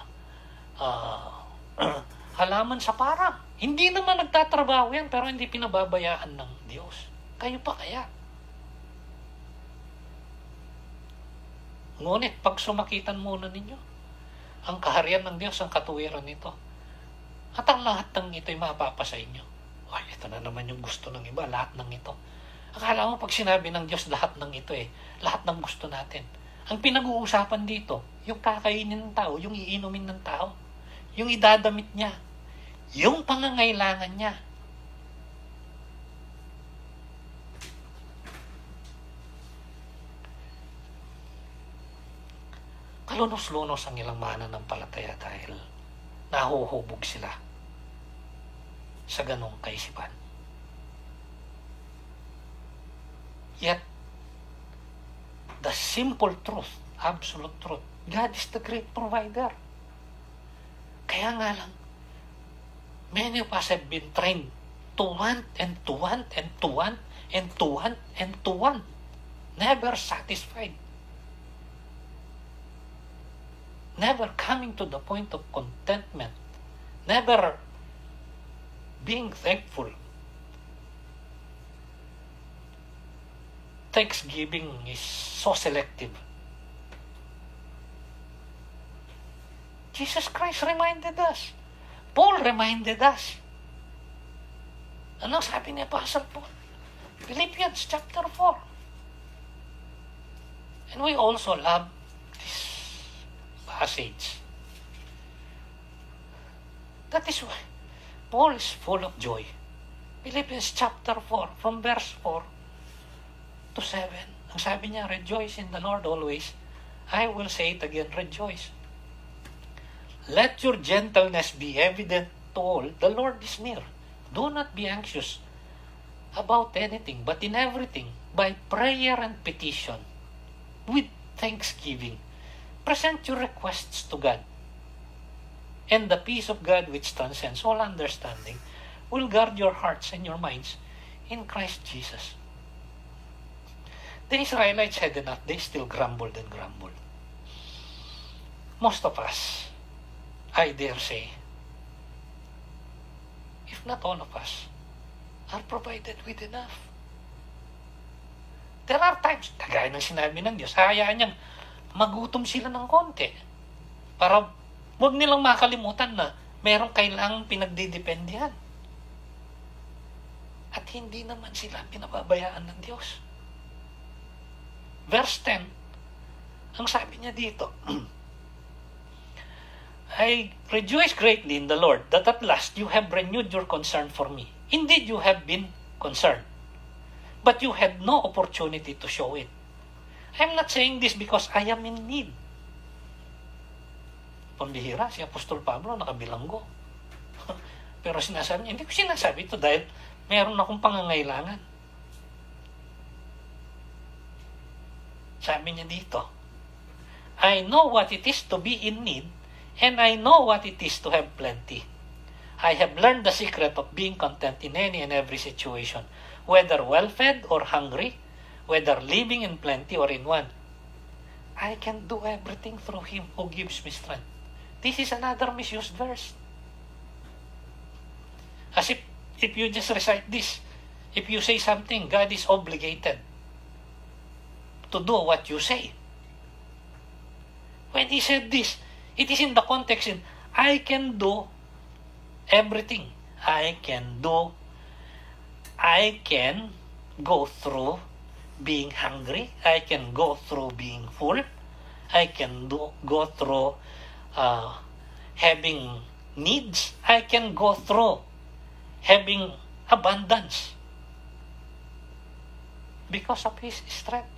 halaman sa parang. Hindi naman nagtatrabaho yan, pero hindi pinababayaan ng Diyos. Kayo pa kaya? Ngunit pag sumakitan muna ninyo, ang kaharian ng Diyos, ang katuwiran nito, at ang lahat ng ito'y mapapa sa inyo. Ay, ito na naman yung gusto ng iba, lahat ng ito. Akala mo pag sinabi ng Diyos lahat ng ito lahat ng gusto natin. Ang pinag-uusapan dito, yung kakainin ng tao, yung iinumin ng tao, yung idadamit niya, yung pangangailangan niya. Kalunos-lunos ang ilang mananampalataya dahil nahuhubog sila sa ganong kaisipan. Yet, the simple truth, absolute truth, God is the great provider. Kaya nga lang, many of us have been trained to want and to want and to want and to want and to want. Never satisfied. Never coming to the point of contentment. Never being thankful. Thanksgiving is so selective. Jesus Christ reminded us. Paul reminded us. Anong sabi ni Apostle Paul? Philippians chapter 4. And we also love this passage. That is why Paul is full of joy. Philippians chapter 4, from verse 4 to 7. Ang sabi niya, rejoice in the Lord always. I will say it again, rejoice. Let your gentleness be evident to all. The Lord is near. Do not be anxious about anything, but in everything, by prayer and petition, with thanksgiving, present your requests to God. And the peace of God, which transcends all understanding, will guard your hearts and your minds in Christ Jesus. The Israelites had enough. They still grumbled and grumbled. Most of us, I dare say, if not all of us, are provided with enough. There are times, kagaya ng sinabi ng Diyos, hayaan niyang magutom sila ng konti para huwag nilang makalimutan na merong kailangang pinagdidependihan. At hindi naman sila pinababayaan ng Diyos. Verse 10, ang sabi niya dito, I rejoice greatly in the Lord that at last you have renewed your concern for me. Indeed, you have been concerned, but you had no opportunity to show it. I'm not saying this because I am in need. Pambihira, si Apostol Pablo nakabilanggo. Pero sinasabi niya, hindi ko sinasabi ito dahil meron akong pangangailangan. Sabi niya dito, I know what it is to be in need, and I know what it is to have plenty. I have learned the secret of being content in any and every situation, whether well-fed or hungry, whether living in plenty or in want. I can do everything through Him who gives me strength. This is another misused verse. As if you just recite this, if you say something, God is obligated to do what you say. When He said this, it is in the context in, I can do everything. I can go through being hungry. I can go through being full. I can go through having needs. I can go through having abundance because of His strength.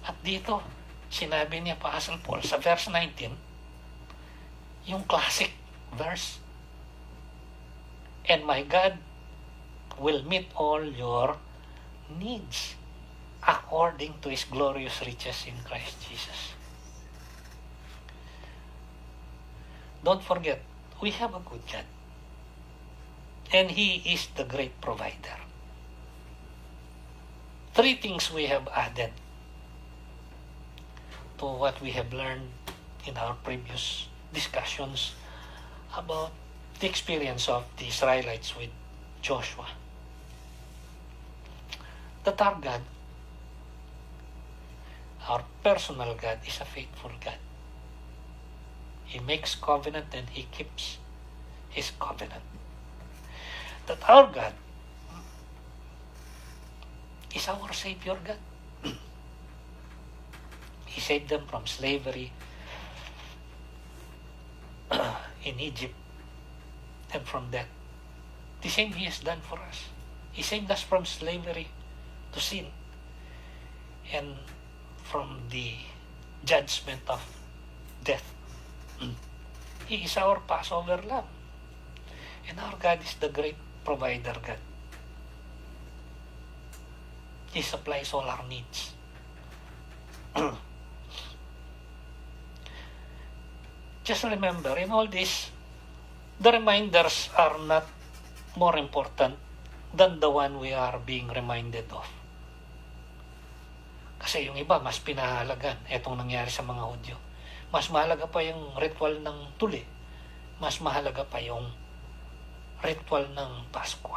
At dito, sinabi ni Apostle Paul sa verse 19, yung classic verse, and my God will meet all your needs according to His glorious riches in Christ Jesus. Don't forget, we have a good God. And He is the great provider. 3 things we have added to what we have learned in our previous discussions about the experience of the Israelites with Joshua. That our God, our personal God, is a faithful God. He makes covenant and He keeps His covenant. That our God is our Savior God. He saved them from slavery, in Egypt and from death. The same He has done for us. He saved us from slavery to sin and from the judgment of death. He is our Passover Lamb. And our God is the great provider God. He supplies all our needs. Just remember, in all this, the reminders are not more important than the one we are being reminded of. Kasi yung iba, mas pinahalagan itong nangyari sa mga Hudyo. Mas mahalaga pa yung ritual ng tuli. Mas mahalaga pa yung ritual ng Pasko.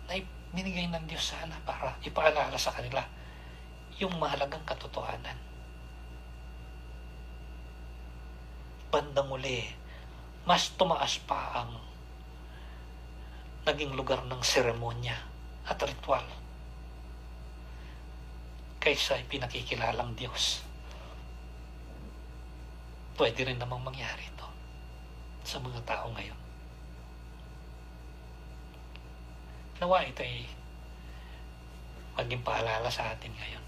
Na binigay ng Diyos sana para ipaalala sa kanila yung mahalagang katotohanan. Bandang uli, mas tumaas pa ang naging lugar ng seremonya at ritual kaysa ipinakikilalang Diyos. Pwede rin namang mangyari ito sa mga tao ngayon. Nawa ito ay maging paalala sa atin ngayon.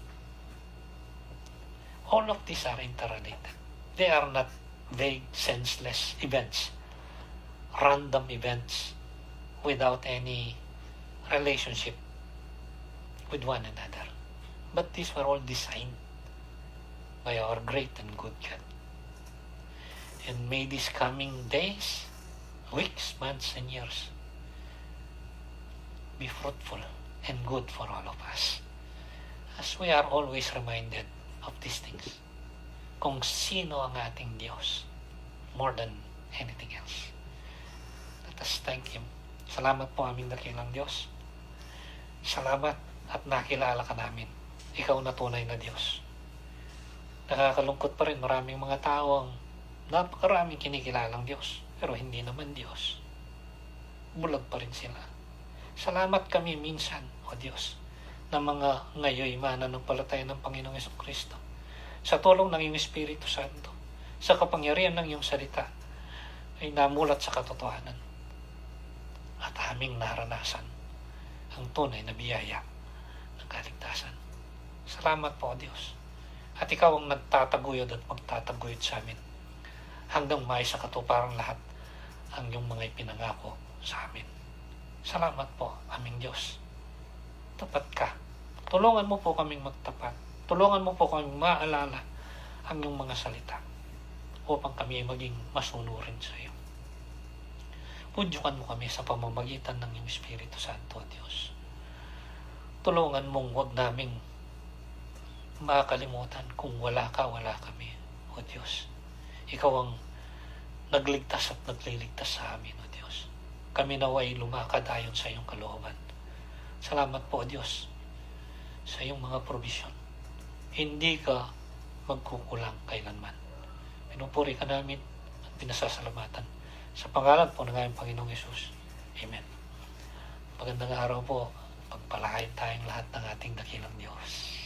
All of these are interrelated. They are not vague, senseless events, random events without any relationship with one another. But these were all designed by our great and good God. And may these coming days, weeks, months, and years be fruitful and good for all of us, as we are always reminded of these things. Kung sino ang ating Diyos more than anything else. Let us thank Him. Salamat po aming dakilang Diyos. Salamat at nakilala ka namin. Ikaw na tunay na Diyos. Nakakalungkot pa rin maraming mga tao ang napakaraming kinikilalang Diyos, pero hindi naman Diyos. Bulag pa rin sila. Salamat kami minsan, O Diyos, na mga ngayoy mananampalataya ng Panginoong Jesucristo. Sa tulong ng iyong Espiritu Santo, sa kapangyarihan ng iyong salita, ay namulat sa katotohanan at aming naranasan ang tunay na biyaya ng kaligtasan. Salamat po, Diyos. At ikaw ang nagtataguyod at magtataguyod sa amin hanggang may sa katuparang lahat ang iyong mga ipinangako sa amin. Salamat po, aming Diyos. Tapat ka. Tulungan mo po kaming magtapat. Tulungan mo po kaming maalala ang iyong mga salita upang kami maging masunurin sa iyo. Pudyukan mo kami sa pamamagitan ng iyong Espiritu Santo, Diyos. Tulungan mong huwag naming makakalimutan kung wala ka, wala kami, O Diyos. Ikaw ang nagligtas at nagliligtas sa amin, O Diyos. Kami naway lumakad ayon sa iyong kalooban. Salamat po, O Diyos, sa iyong mga provision. Hindi ka magkukulang kailanman. Pinupuri ka namin at pinasasalamatan. Sa pangalan po ng aming Panginoong Yesus. Amen. Magandang araw po. Pagpalain tayong lahat ng ating dakilang Diyos.